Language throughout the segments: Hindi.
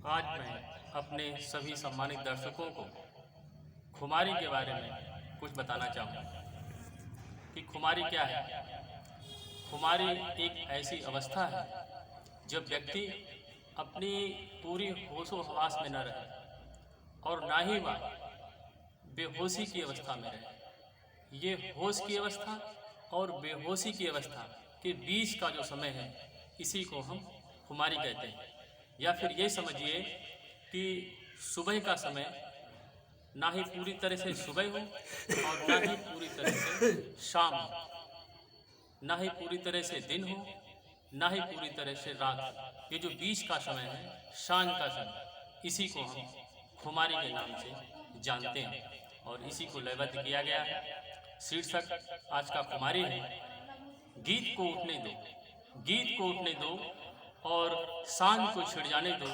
आज मैं अपने सभी सम्मानित दर्शकों को खुमारी के बारे में कुछ बताना चाहूँगा कि खुमारी क्या है। खुमारी एक ऐसी अवस्था है जब व्यक्ति अपनी पूरी होशो हवास में न रहे और ना ही वह बेहोशी की अवस्था में रहे। ये होश की अवस्था और बेहोशी की अवस्था के बीच का जो समय है, इसी को हम खुमारी कहते हैं। या फिर ये समझिए कि सुबह का समय ना ही पूरी तरह से सुबह हो और ना ही पूरी तरह से शाम हो, ना ही पूरी तरह से दिन हो, ना ही पूरी तरह से रात हो। ये जो बीच का समय है, सांझ का समय, इसी को हम खुमारी के नाम से जानते हैं और इसी को लयबद्ध किया गया है। शीर्षक आज का खुमारी है, गीत को उठने दो, गीत को उठने दो और सांझ को छिड़ जाने दो,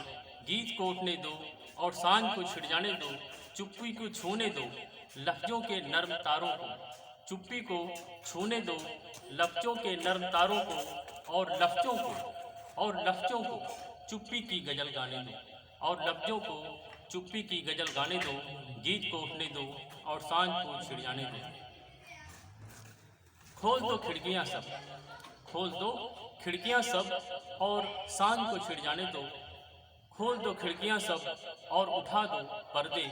गीत को उठने दो और सांझ को छिड़ जाने दो, चुप्पी को छूने दो लफ्जों के नर्म तारों को, चुप्पी को छूने दो लफ्जों के नर्म तारों को और लफ्जों को चुप्पी की गजल गाने दो और लफ्जों को चुप्पी की गजल गाने दो, गीत को उठने दो और सांझ को छिड़ जाने दो। खोल दो खिड़कियां सब, खोल दो खिड़कियां सब और सांझ को छिड़ जाने दो, खोल दो खिड़कियां सब और उठा दो पर्दे,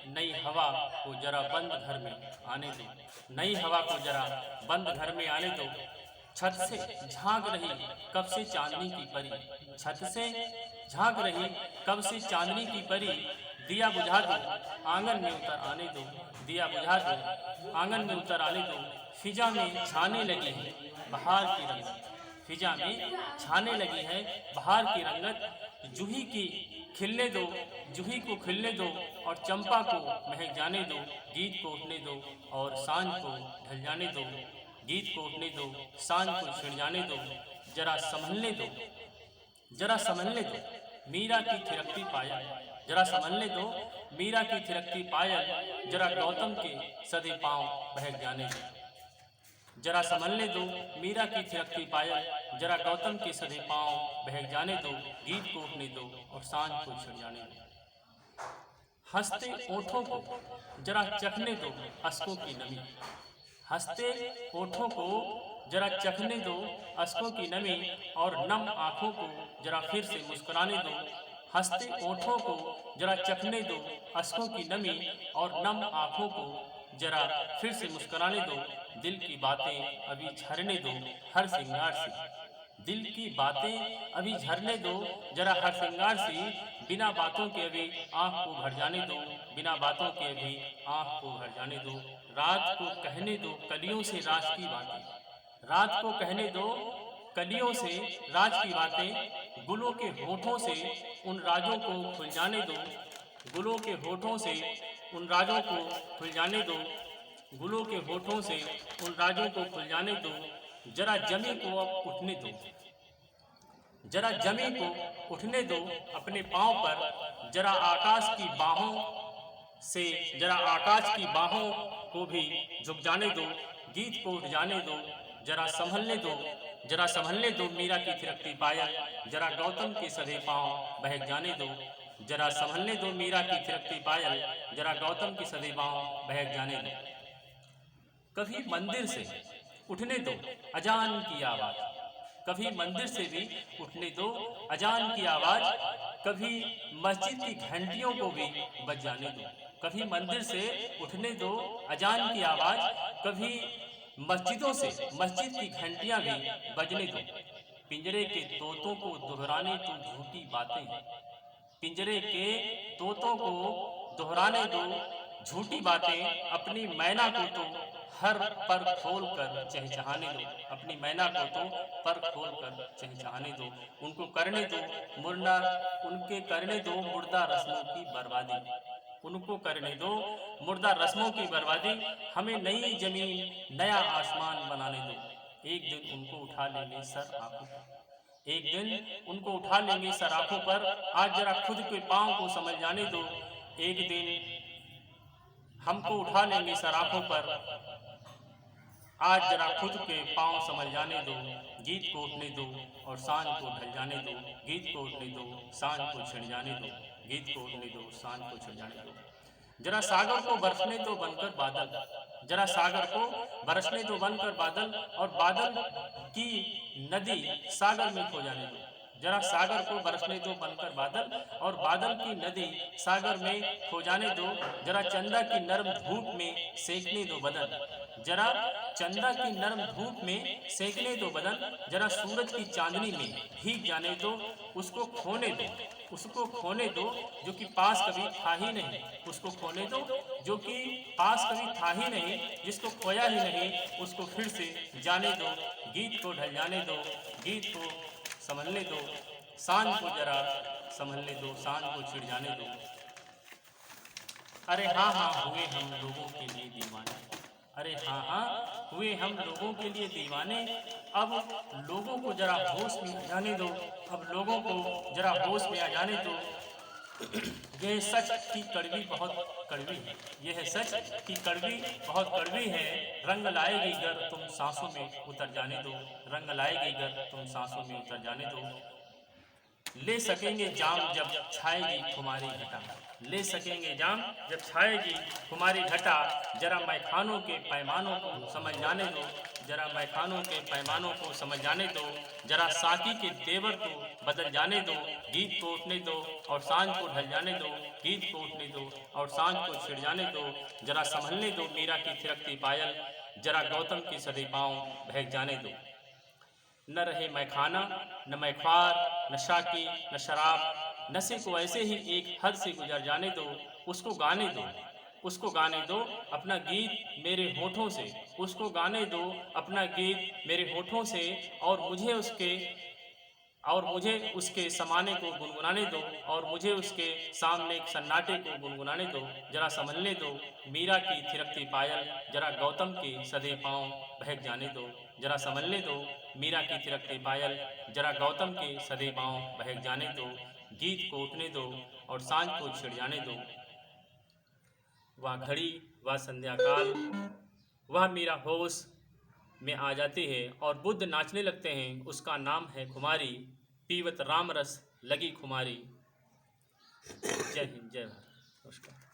नई हवा को जरा बंद घर में आने दो, नई हवा को जरा बंद घर में आने दो। छत से झांक रही कब से चांदनी की परी, छत से झांक रही कब से चांदनी की परी, दिया बुझा दो आंगन में उतर आने दो, दिया बुझा दो आंगन में उतर आने दो। फिजा में छाने लगी है बहार की रंगत, फिजा में छाने लगी है बहार की रंगत। जूही की खिलने दो, जूही को खिलने दो और चंपा को महक जाने दो, गीत को उठने दो और सांझ को ढल जाने दो, गीत को उठने दो सांझ को छिड़ जाने दो। जरा संभलने दो, जरा संभलने दो मीरा की थिरकती पायल, जरा संभलने दो मीरा की थिरकती पायल, जरा गौतम के सदे पांव बहक जाने दो, जरा संभलने दो मीरा की थिरकती पायल, जरा गौतम के सदे पांव बहक जाने दो, गीत को उठने दो और सांझ को छिड़ जाने दो। हंसते ओठों को जरा चखने दो अश्कों की नमी, हंसते ओठों को जरा चखने दो अश्कों की नमी और नम आंखों को जरा फिर से मुस्कुराने दो, हंसते ओठों को जरा चखने दो अश्कों की नमी और नम आंखों को जरा फिर से मुस्कुराने दो। दिल की बातें अभी झरने दो हर श्रृंगार से, दिल की बातें अभी झरने दो जरा हर श्रृंगार से, बिना बातों के अभी आँख को भर जाने दो, बिना बातों के अभी आँख को भर जाने दो। रात को कहने दो कलियों से राज की बातें, रात को कहने दो कलियों से राज की बातें, गुलों के होठों से उन राजों को खुल जाने दो, गुलों के होठों से उन राजों को खुल जाने दो, गुलों के होठों से उन राजों को खुल जाने दो। जरा जमी को अब उठने दो, जरा जमी को उठने दो अपने पांव पर, जरा आकाश की बाहों से, जरा आकाश की बाहों को भी झुक जाने दो, गीत को उठ जाने दो। जरा संभलने दो, जरा संभलने दो मीरा की थिरकती पायल, जरा गौतम के सधे पांव बहक जाने दो, जरा संभलने दो मीरा की थिरकती पायल, जरा गौतम के सधे पांव बहक जाने दो। कभी मंदिर से उठने दो अजान की आवाज, कभी मंदिर से भी उठने दो अजान की आवाज, कभी मस्जिद की घंटियों को भी बज जाने दो, कभी मंदिर से उठने दो अजान की आवाज, कभी मस्जिदों से मस्जिद की घंटियां भी बजने दो। पिंजरे के तोतों को दोहराने तो झूठी बातें, पिंजरे के तोतों को दोहराने दो झूठी बातें, अपनी मैना को तो हर पर खोल कर चहचहाने दो, अपनी मैना को तो पर खोल कर चहचहाने दो। उनको करने दो मुर्दा, उनके करने दो मुर्दा रस्मों की बर्बादी, उनको करने दो मुर्दा रस्मों की बर्बादी। हमें नई जमीन नया आसमान बनाने दो, एक दिन उनको उठा लेंगे सर आंखों पर, एक दिन उनको उठा लेंगे सर आंखों पर। आज जरा खुद के पांव को समझ जाने दो, एक दिन हमको उठा लेंगे सर आंखों पर, आज जरा खुद के पाँव समझ जाने दो, गीत को उठने दो और सांझ को ढल जाने दो, गीत को उठने दो, सांझ को छिड़ जाने दो, गीत को उठने दो, सांझ को छिड़ जाने दो। जरा सागर को बरसने दो बनकर बादल, जरा सागर को बरसने दो बनकर बादल, और बादल की नदी सागर में खो जाने दो। जरा सागर को बरसने दो बनकर बादल, और बादल की नदी सागर में खो जाने दो। जरा चंदा की नर्म धूप में सेकने दो बदन, जरा चंदा की नर्म धूप में सेकने दो बदन, जरा सूरज की चांदनी में भीग जाने दो, उसको खोने दो, उसको खोने दो जो कि पास कभी था ही नहीं, उसको खोने दो जो कि पास कभी था ही नहीं, जिसको खोया ही नहीं उसको फिर से जाने दो, गीत को ढल जाने दो, गीत को संभलने दो, सांझ को जरा संभलने दो, सांझ को छिड़ जाने दो। अरे हाँ हाँ हुए हम लोगों के लिए दीवाने, अरे हाँ हाँ हुए हम लोगों के लिए दीवाने, अब लोगों को जरा होश में आ जाने दो, अब लोगों को जरा होश में आ जाने दो। यह सच की कड़वी बहुत कड़वी है, यह सच की कड़वी बहुत कड़वी है, रंग लाएगी गर तुम सांसों में उतर जाने दो, रंग लाएगी गर तुम सांसों में उतर जाने दो। ले सकेंगे जाम जब छाएगी खुमारी घटा, ले सकेंगे जाम जब छाएगी खुमारी घटा, जरा मैखानों के पैमानों को समझ जाने दो, जरा मैखानों के पैमानों को समझ जाने दो, जरा साकी के तेवर को बदल जाने दो, गीत को उठने दो और सांझ को ढल जाने दो, गीत को उठने दो और सांझ को छिड़ जाने दो, जरा संभलने दो मीरा की थिरकती पायल, जरा गौतम की सदी पाँव बहक जाने दो। न रहे मैखाना, न मैख्वार, न शाकी, न शराब, नशे को ऐसे ही एक हद से गुजर जाने दो, उसको गाने दो, उसको गाने दो अपना गीत मेरे होठों से, उसको गाने दो अपना गीत मेरे होठों से, और मुझे उसके समाने को गुनगुनाने दो, और मुझे उसके सामने सन्नाटे को गुनगुनाने दो, जरा संभलने दो मीरा की थिरकती पायल, जरा गौतम के सदे पाँव बहक जाने दो, जरा संभलने दो मीरा की थिरकती पायल, जरा गौतम के सदे पाँव बहक जाने दो, गीत को उठने दो और सांझ को छिड़ जाने दो। वह घड़ी, वह संध्याकाल, वह मीरा होश में आ जाती है और बुद्ध नाचने लगते हैं, उसका नाम है खुमारी, पीवत राम रस लगी खुमारी। जय हिंद, जय भारत, नमस्कार।